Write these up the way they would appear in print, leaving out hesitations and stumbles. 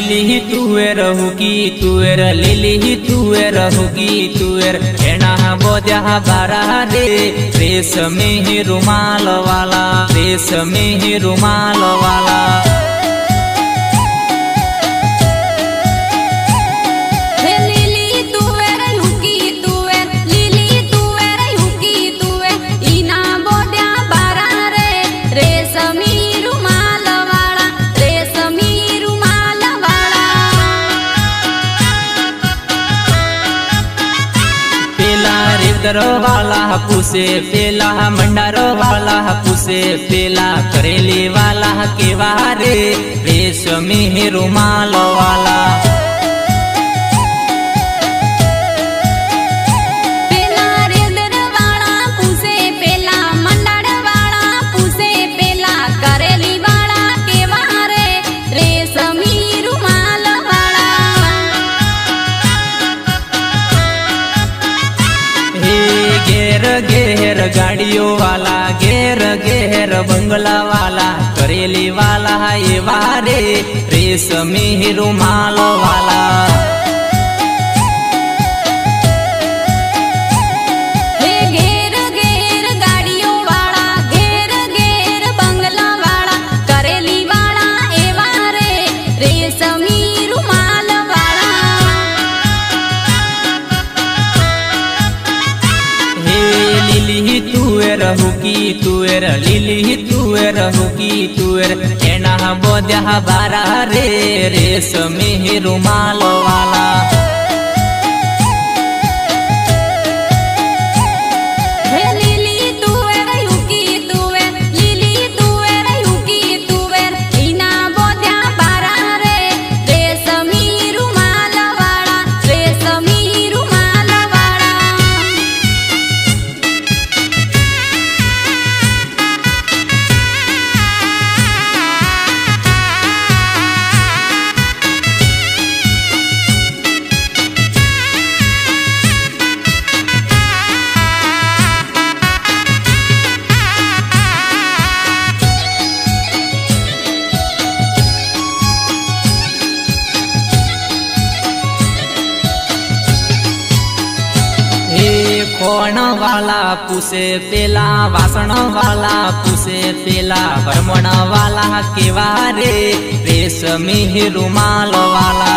લીલી તુવેર હુકી તુવેર લીલી તુવેર હુકી તુવેર એના બોધ્યા બારા રે રેશમી રૂમાલ વાલા રેશમી રૂમાલ વાલા वाला पूसे पेला मंडारो वाला पूसे पेला करेली वाला के वारे रेशमी रुमाल वाला घेर गाड़ियों वाला घेर घेर बंगला वाला करेली वाला ये वारे रेशमी रुमाल वाला तुवेर हुकी तुवेर लिली तुवेर हुकी तुवेर एना बोध्या बारा रे रेशमी रुमाल वाला कोण वाला पूसे पेला वासण वाला पूसे पेला ब्रह्मण वाला केवा रे रेशमी रुमाल वाला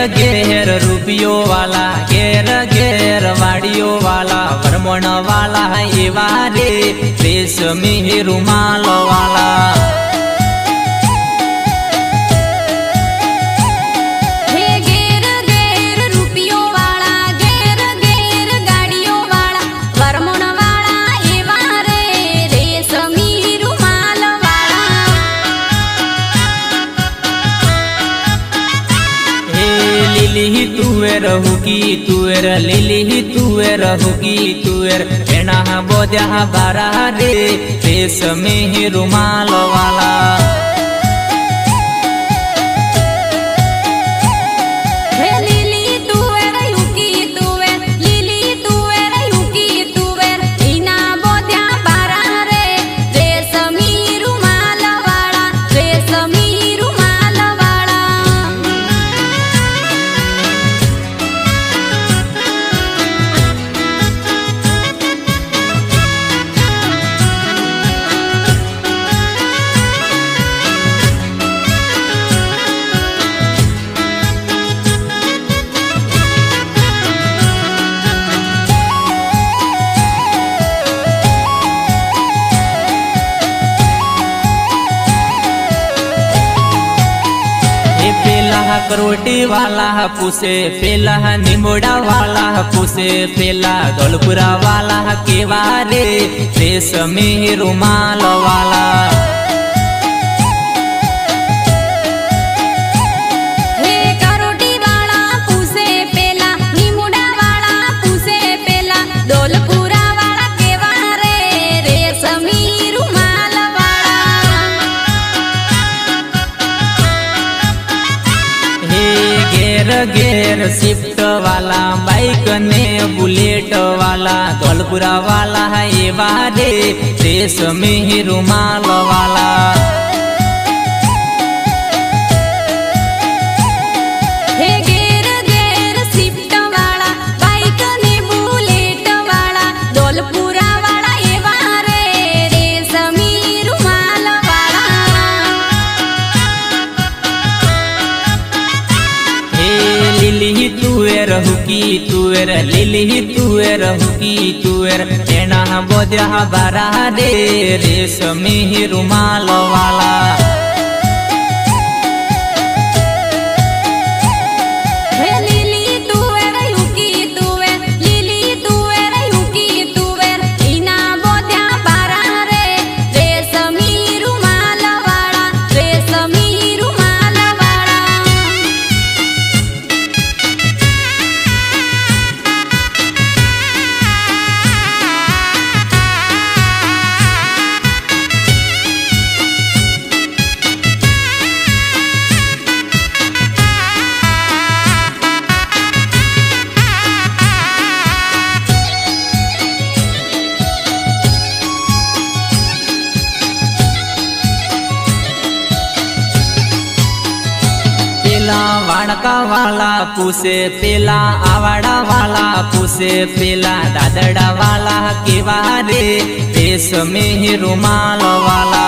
घेर रूपियों वाला घेर घेर वाड़ियों वाला ब्रह्मण वाला ये वारे रेशमी रुमाल वाला लिली तुवेर हुकी तुवेर लिली तुवेर हुकी तुवेर एना बोध्या बारा रे रेशमी रुमाल वाला करोटी वाला पूसे पेला निमोड़ा वाला पूसे पेला दौलपुरा वाला केवा रे रेशमी रुमाल वाला दौलपुरा वाला केवा रे रेशमी रुमाल गेर स्विफ्ट वाला बाइक ने बुलेट वाला धौलपुरा वाला है ये वारे रेशमी रुमाल वाला। लिली तुएर हुकी तुएर लिली तुएर हुकी तुएर एना बोध्या बारा दे रेशमी रुमाल वाला। वाड़का वाला पूसे पेला आवाड़ा वाला पूसे पेला दादड़ा वाला केवा रे रेशमी रुमाल वाला।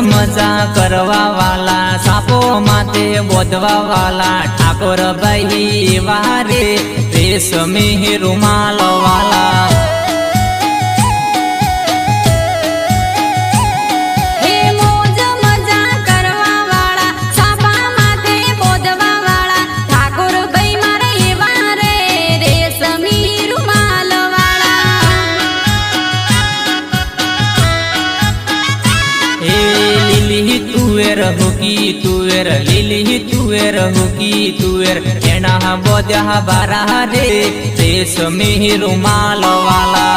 मजा करवा वाला सापो माते बोधवा वाला ठाकुर भाई वारे रेशमी रुमाल वाला। तुएर हुकी तुएर लिली तुएर हुकी तुएर एना बोध्या बारा रे रेशमी रुमाल वाला।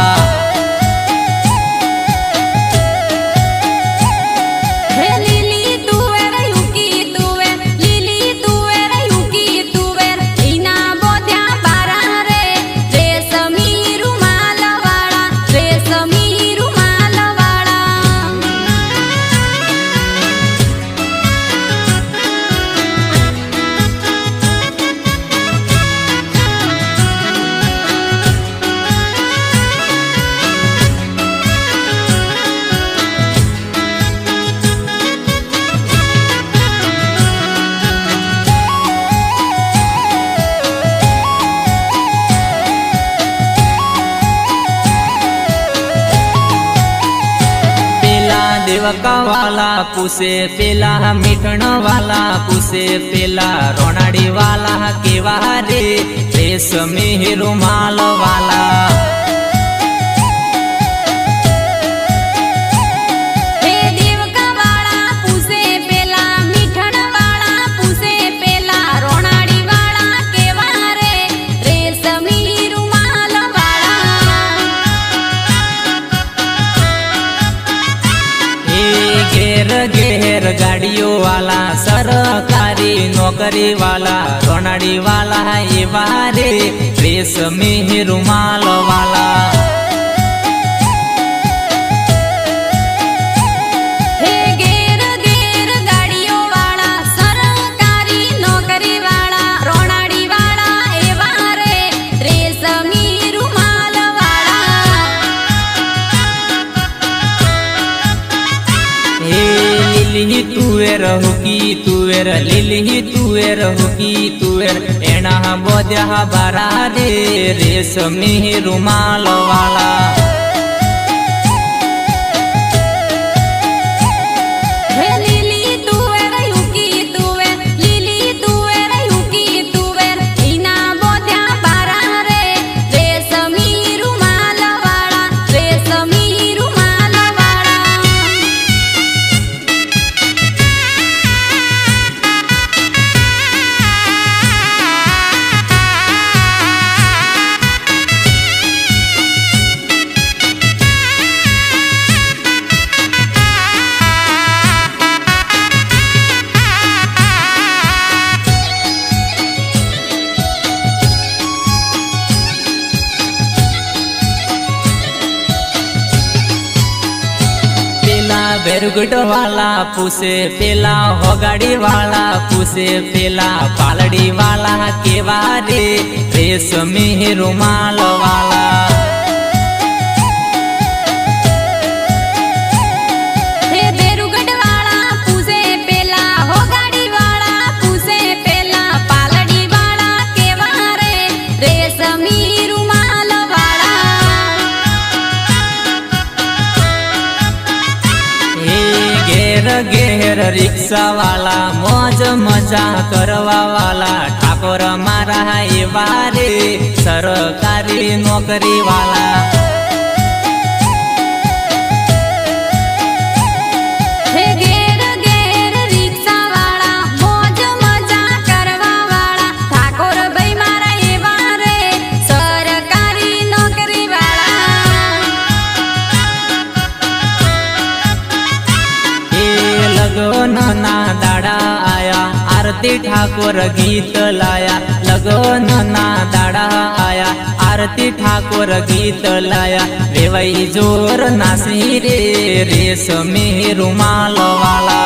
देवका वाला पूसे पेला मीठण वाला पूसे पेला रोनाड़ी वाला केवा रे रेशमी रुमाल वाला। घेर गाड़ियों वाला सरकारी नौकरी वाला रोनाड़ी वाला ये वारे रेशमी रुमाल वाला। लिली तुएर हुकी तुएर लिली तुएर हुकी तुएर एना बोध्या बारा दे रेशमी रुमाल वाला। बेरुगट वाला पूछे पेला होगाड़ी वाला पूछे पेला पालड़ी वाला केवा रे रेशमी रुमाल वाला। घेर रिक्शा वाला मौज मजा करवा वाला ठाकोर मारा एवा रे सरकारी नौकरी वाला। लगन दाड़ा आया आरती ठाकुर गीत लाया। लगन दाड़ा आया आरती ठाकुर गीत लाया। वेवई जोर नासी रे रेशमी रुमाल वाला।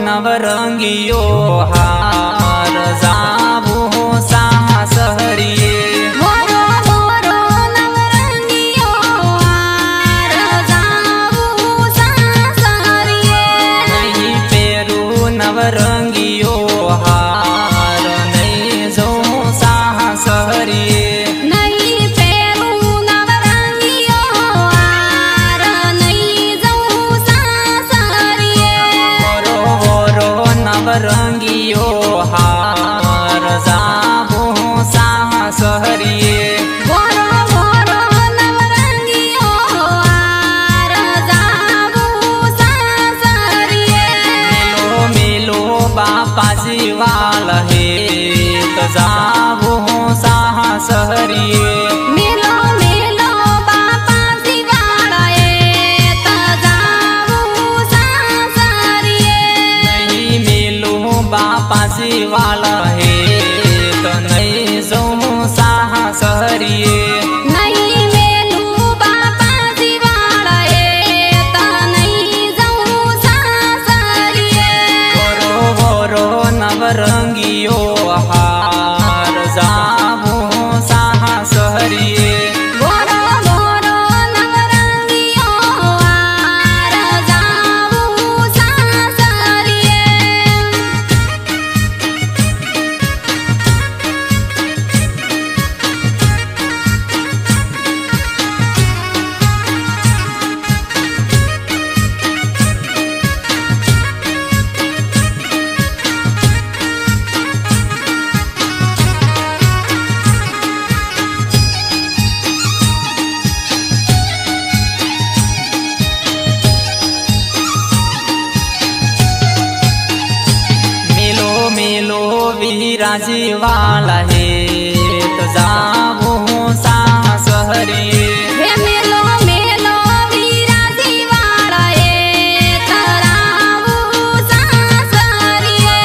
नवरंगियो हार जाबो साहस हरिये। मोरो मोरो नवरंगियो हार जाबो साहस हरिये। नहीं पेरू नवरंगियो हार नहीं जो साहस हरिये। नहीं पेरू नवरंगियो हार नहीं जो साहस हरिये। नवरंगियो हार जाबो साहस हरिये। मोरो मोरो नवरंगियो हार जाबो साहस हरिये। मेलो मेलो बापा जीवाल हे तो जाबो साहस हरिये। मेलो मेलो बापा जीवाल हे तो जाबो साहस हरिये। नहीं मेलो बापा जीवाल हे तो नहीं जो साहस हरिये। नहीं मेलू बापा जीवाल हे तो नहीं जाऊं साहस हरिये। बोरो बोरो नवरंगियो हार जाबो साहस हरिये। मोरो मोरो नवरंगियो हार जाबो साहस हरिये। मेलो मेलो विराजी वाला हे तो जाबो साहस हरिये। हे मेलो मेलो वीरा जीवाल हे तो जाबो साहस हरिये।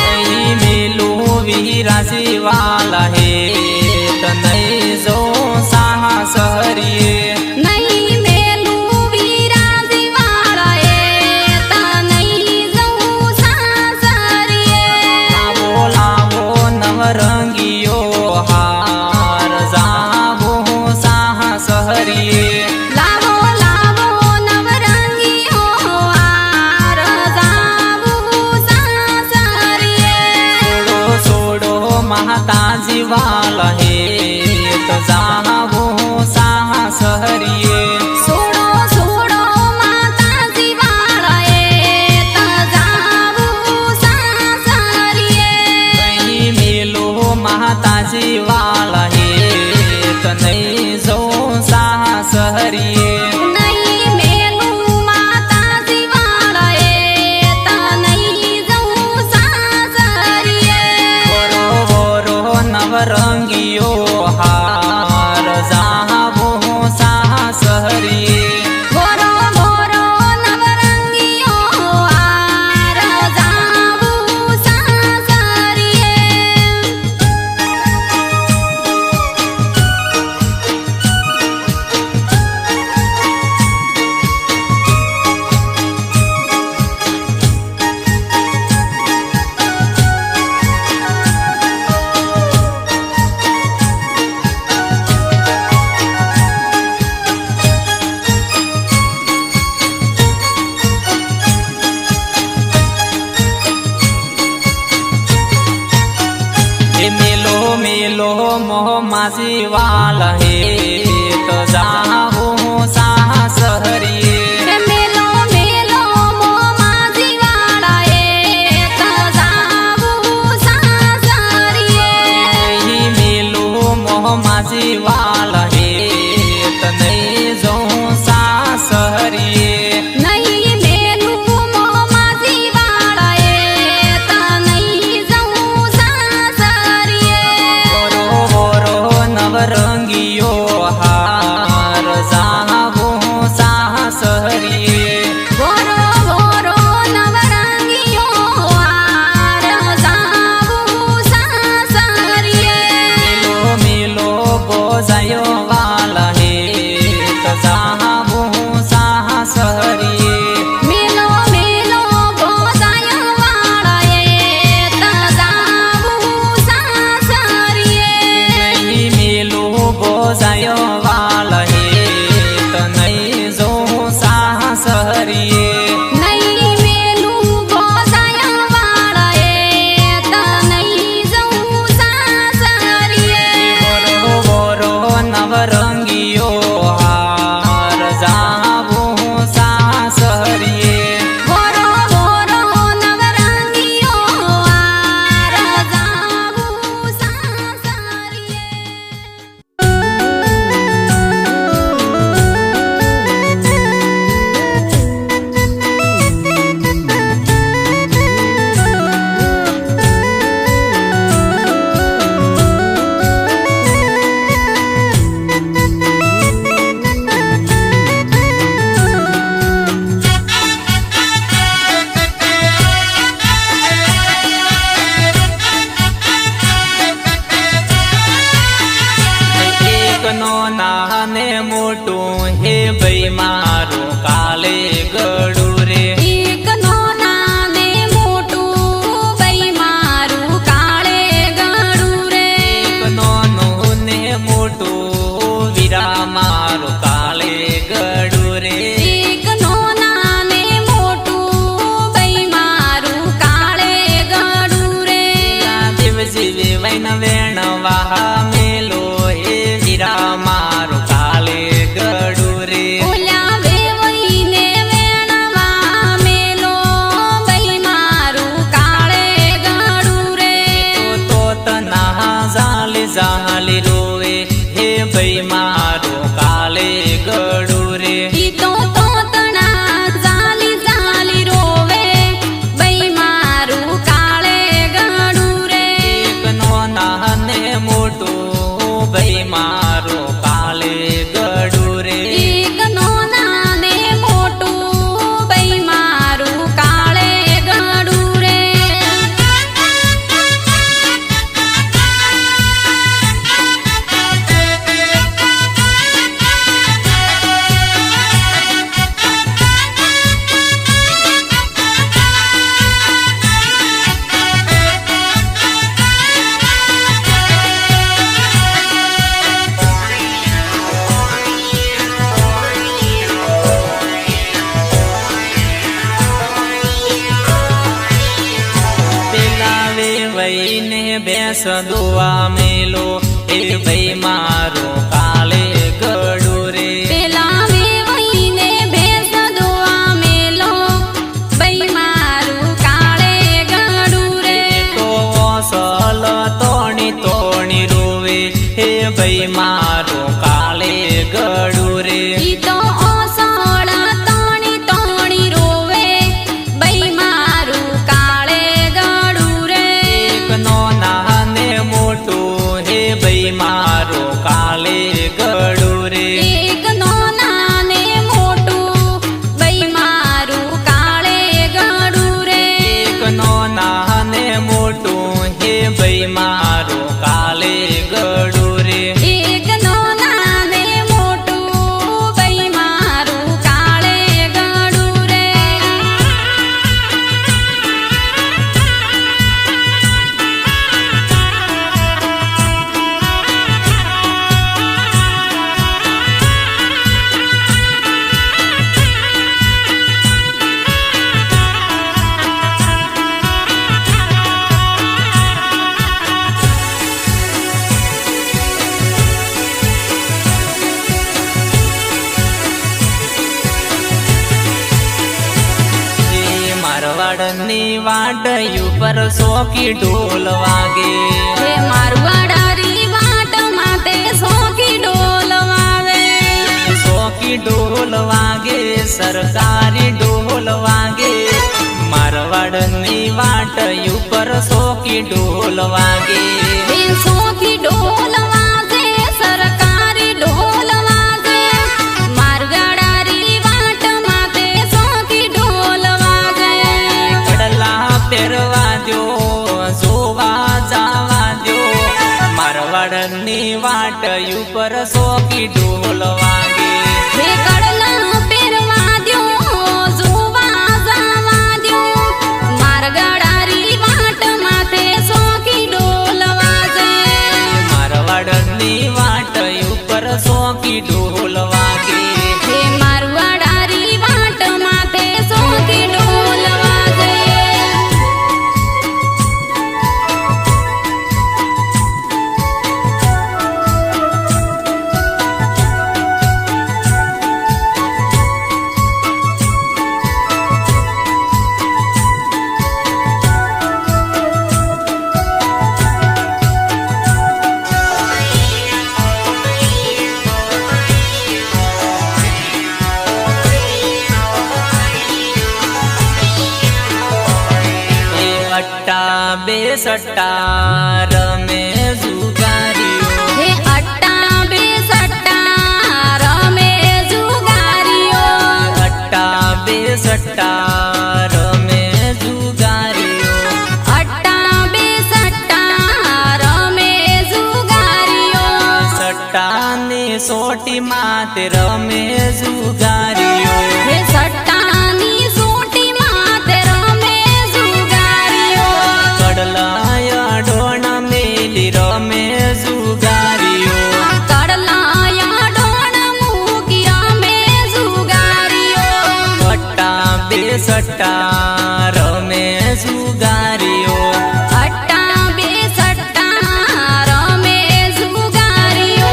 नहीं मेलो विराजी वाला हे तो नहीं जो साहस हरिये। नहीं मेलू वीरा जीवाल हे तो नहीं जाऊं साहस हरिये। लावो लावो नवरंगियो हार जाबो साहस हरिये। लावो लावो नवरंगियो हार जाबो साहस हरिये। सोडो सोडो महता जीवाल हे तो जाबो साहस हरिये। सोडो માતાજી વાલા હે તને જો સાહસ હરીએ નહીં મેલું માતાજી વાળાએ તનઈ જવું સાસરીએ વરો વરો નવરંગીઓ હાર જાવો સાહસ હરીએ ગોરો ગોરો નવરંગીઓ હાર જાવું સાસરીએ એ મેલો મેલો મોહ માસી વાલા હે તો જાવો સાહસ હરીએ મેલો મેલો મોમાજી વાળાએ તજાવું સાસરીએ ઈ મેલો મોહ માસી વાલા હે તને જો સાહસ હરીએ નહીં મેલું મોમાજી વાળાએ તનઈ જવું સાસરીએ વરો વરો નવરંગીઓ હાર જાવો સાહસ હરીએ ગોરો ગોરો નવરંગીઓ હાર જાવું સાસરીએ મેલો મેલો બોજાયો વાલા હે તો જાવો સાહસ હરીએ મેલો મેલો ગોદાય વાળાએ તજાવું સાસરીએ નહીં મેલો બોજાયો વાલા હે તને જો સાહસ હરીએ નહીં મેલું ગોદાય વાળાએ તનઈ જવું સાસરીએ વરો વરો નવરંગીઓ હાર જાવો સાહસ હરીએ ગોરો ગોરો નવરંગીઓ હાર જાવું સાસરીએ એકનો નાને મોટું હે ભાઈ મારું કાલે ગળું રે એકનો નાને મોટું બઈ મારું કાળે ગળું રે એકનો નું ને મોટું વીરા મારું કાલે ગળું રે એકનો નાને મોટું બઈ મારું કાળે ગળું રે દેવજી વૈન વેણ વાહ મેલો હે વીરા મારું કાલે ગળું રે ઓલા વેવઈને વેણવા મેલો બઈ મારું કાળે ગળું રે તો તના જાલી જાલી રોવે હે ભાઈ મારું કાલે ગળું રે ઈ તો તોતણા જાલી જાલી રોવે બઈ મારું કાળે ગળું રે એકનો નાને મોટું ભાઈ મારું કાલે ગળું રે એકનો નાને મોટું બઈ મારું કાળે ગળું રે ભેંસ દુવા મેલો એ ભાઈ મારો કાલે ગળું રે પેલા વેવાઈને ભેંસ દોવા મેલો બઈ મારું કાળે ગળું રે તો અસલ તોણી તોણી નાને મોટું હે ભાઈ મારું કાલે ગળું રે. એક નાના ને મોટું ભાઈ મારું કાળે ગળું રે. મારવાડની વાડયું પર સોકી ઢોલ વાગે. હે મારવાડારી વાટ માતે સોકી ઢોલ વાગે. સોકી ઢોલ વાગે સરકારી ઢોલ વાગે. મારવાડની વાડયું પર સોકી ઢોલ વાગે. હે સોકી ઢોલ વાગે સરકારી ઢોલ વાગે. મારવાડારી વાટ માતે સોકી ઢોલ વાગે. કડલા પહેરવા દો જોવા જાવા દો. મારવાડની વાડયું પર સોકી ઢોલ વાગે. હે કડલા પહેરવા દ્યો જોવા જાવા દ્યો. મારવાડારી વાટ માતે સોકી ઢોલ વાગે. મારવાડની વાડયું પર સોકી ઢોલ વાગે. હે મારવાડારી વાટ માતે સોકી ઢોલ વાગે. અટ્ટા બે સટ્ટા રમે જુગારીઓ. હે અટ્ટા બે સટ્ટા રમે જુગારીઓ. અટ્ટા બે સટ્ટા રમે જુગારીઓ. અટ્ટા બે સટ્ટા રમે જુગારીઓ. સટ્ટાની સોટી માતે રમે જુગારીઓ. હે સટ્ટાની સોટી માતે રમે જુગારીઓ. કડલાયા ઢોણા મેલી રમે જુગારીઓ. કડલાયા ડોણ મૂકી રમે જુગારીઓ. અટ્ટા બે સટ્ટા રમે જુગારીઓ. અટ્ટા બે સટ્ટા રમે જુગારીઓ.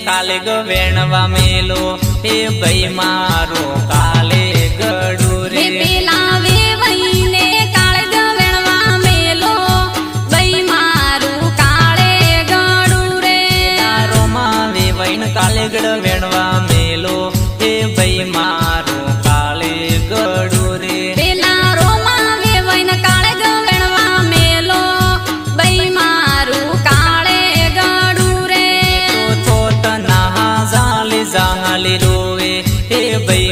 કાલે ગવેણવા મેલો હે ભાઈ મારો કાલે ગળું હે રે. પેલા વેવાઈને કાળે ગવેણવા મેલો ભાઈ મારું કાળે ગળું રે. તારો માં વેવાઈન કાલે ગળવેણવા મેલો હે ભાઈ મારો કાલે ગળું રે. પેલા રોમા વેવાઈને કાળે ગવેણવા મેલો ભાઈ મારું કાળે ગળું રે. તો તના જાલી જાલી રોવે હે ભાઈ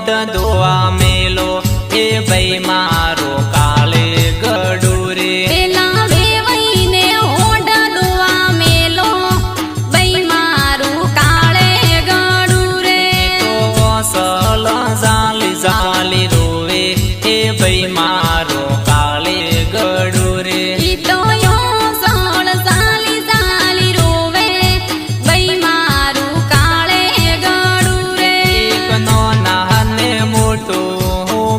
હોદ દોવા મેલો એ ભાઈ મારો કાળે ગડુ રે પેલા વેવાઈને હોડ દોવા મેલો બઈ મારું કાળે ગળું રે તો સલ ઝાલી ઝાલી રોવે એ ભાઈ મારો કાળે ગડુ રે ઈ તો યો સોળ સાલી સાલી રોવે બઈ મારું કાળે ગળું રે એક નો નાને મોટો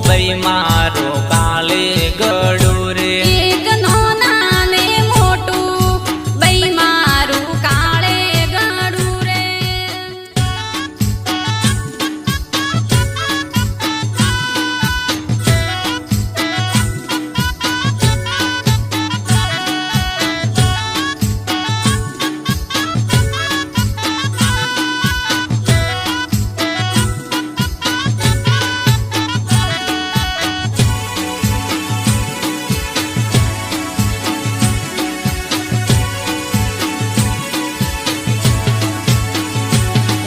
ભાઈ મારો કાળે ગડુ રે એક નાના ને મોટું બઈ મારું કાળે ગળું રે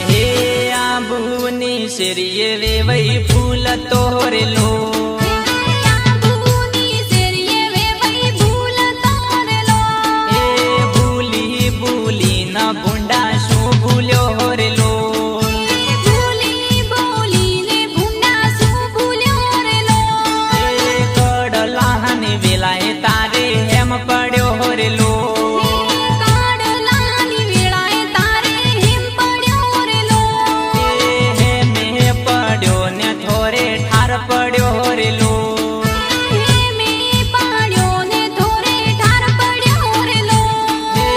હે આંબુની શેરીએ વેવાઈ ફૂલ તોરેલો આંબુની શેરીએ વેવાઈ ફૂલ તોરેલો એ ભૂલી ભૂલી ના ભૂંડા શું ભૂલ્યો રેલો ભૂલી ભૂલીને ભૂંડા શું ભૂલ્યો રેલો એ કડલાની વેલાએ તારે હેમ પડ્યો રેલો કાડલાની વેળાએ તારે હિમ પડ્યો રેલો હે મેં પડ્યો ને થોરે ઠાર પડ્યો રેલો મે પાડ્યો ને થોરે ઠાર પડ્યો રેલો હે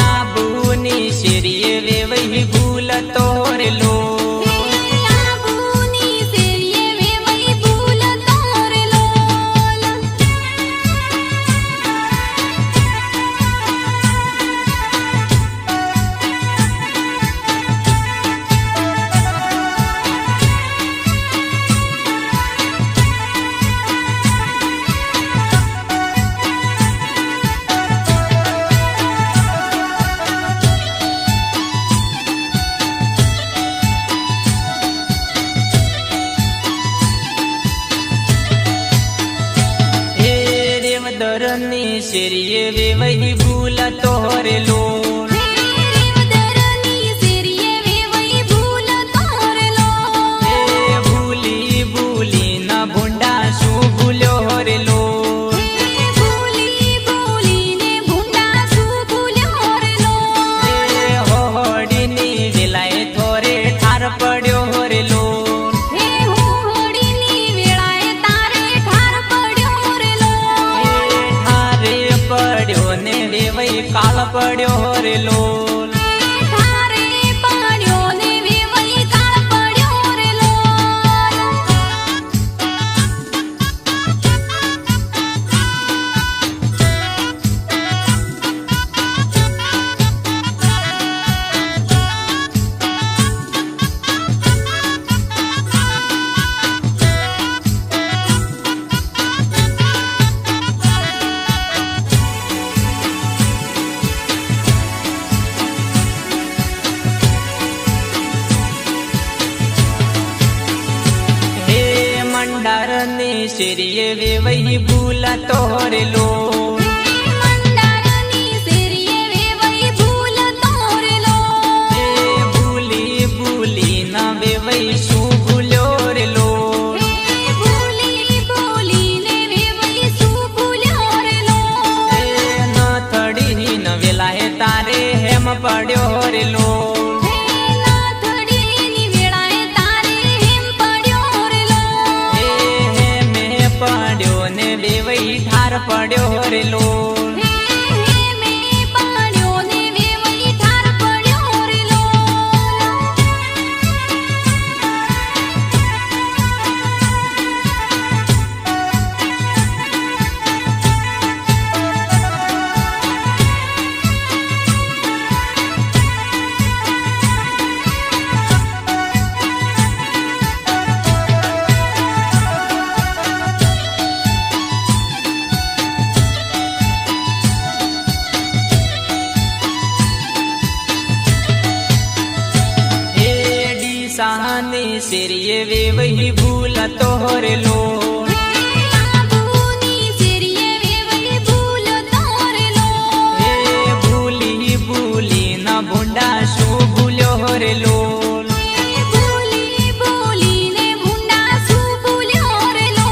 આંબુની શેરીએ વેવાઈ ભૂલ તોરેલો આંબુની શેરીએ વેવાઈ ફૂલ તોરેલો હે દેવદરની શેરીએ વેવાઈ ભૂલ તોરેલો દેવદરની શેરીએ વેવાઈ ફૂલ તોરેલો હે ભૂલી ભૂલી ના ભૂંડા શું ભૂલ્યો રેલો ભૂલી ભૂલીને ભૂંડા શું ભૂલ્યો રેલો હે હોડીની વેલાએ થોરે ઠાર પડ્યો રેલો હે હોડીની વેળાએ તારે ઠાર પડ્યો રેલો હે ઠારે પડ્યો ને વેવાઈ કાળ પડ્યો રેલો ઠારે પડ્યો ને વેવાઈ કાળ પડ્યો રેલો હે મંડારની શેરીએ વેવાઈ ભૂલ તોરેલો મંડારની શેરીએ વેવાઈ ફૂલ તોરેલો હે ભૂલી ભૂલી ના વેવાઈ શું ભૂલ્યો રેલો ભૂલી ભૂલીને વેવાઈ શું ભૂલ્યો રેલો હે નથડી ન વેલાએ તારે હેમ પડ્યો રેલો નાથડીની વેળાએ તારે હિમ પડ્યો રેલો હે મેં પડ્યો ને વેવાઈ ઠાર પડ્યો રેલો મે પાડ્યો ને વેવાઈ ઠાર પડ્યો રેલો શેરીએ વે વહી ભૂલ તોરેલો આબુની શેરીએ વેવઈ ભૂલ તોરેલો હે ભૂલી ભૂલી ના ભૂંડા શું ભૂલ્યો રેલો ભૂલી ભૂલીને ભૂંડા શું ભૂલ્યો રેલો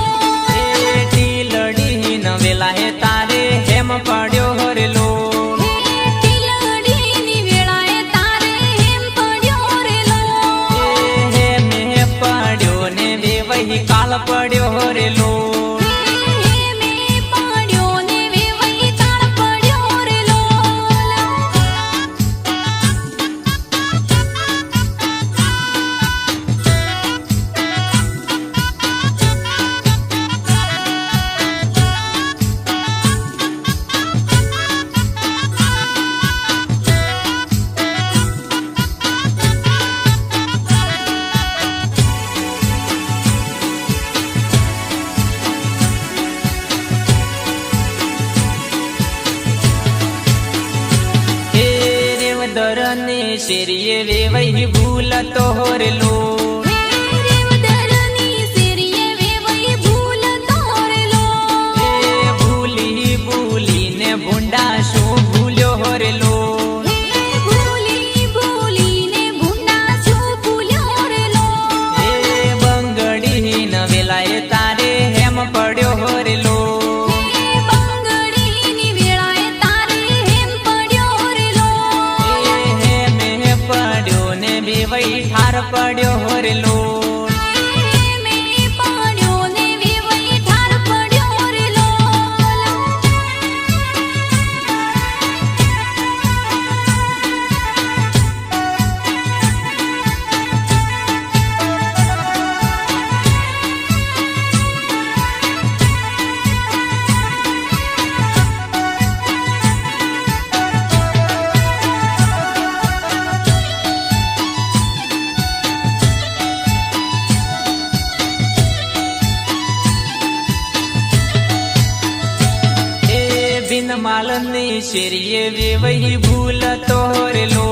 હે ટીલડી ન વેલા હે તારે હેમ પડ્યો રેલો ટીલડીની વેળાએ તારે હેમ પડ્યો રેલો હે મે પડ્યો ને વે વહી કાલ પડ્યો રેલો મે પડ્યો ને વેવઈ કાળ પડ્યો રેલો હે રેવદર ને શેરીએ વે વહી ભૂલ તોરેલો રેવદરની શેરીએ વેવઈ ભૂલ તોરેલો હે ભૂલી ભૂલી ને ભૂંડા શું ભૂલ્યો રેલો ભૂલી ભૂલીને ભૂંડા શું ભૂલ્યો રેલો હે બંગડી ન વેલાએ તારે હેમ પડ્યો રેલો બંગડીની વેળાએ તારે હેમ પડ્યો રેલો હે મે પડ્યો ને બે વહી ઠાર પડ્યો રેલો મે પડ્યો ને વેવઈ ઠાર પડ્યો રેલો હે બિન માલ ની શેરીએ વે વહી ભૂલ તોરેલો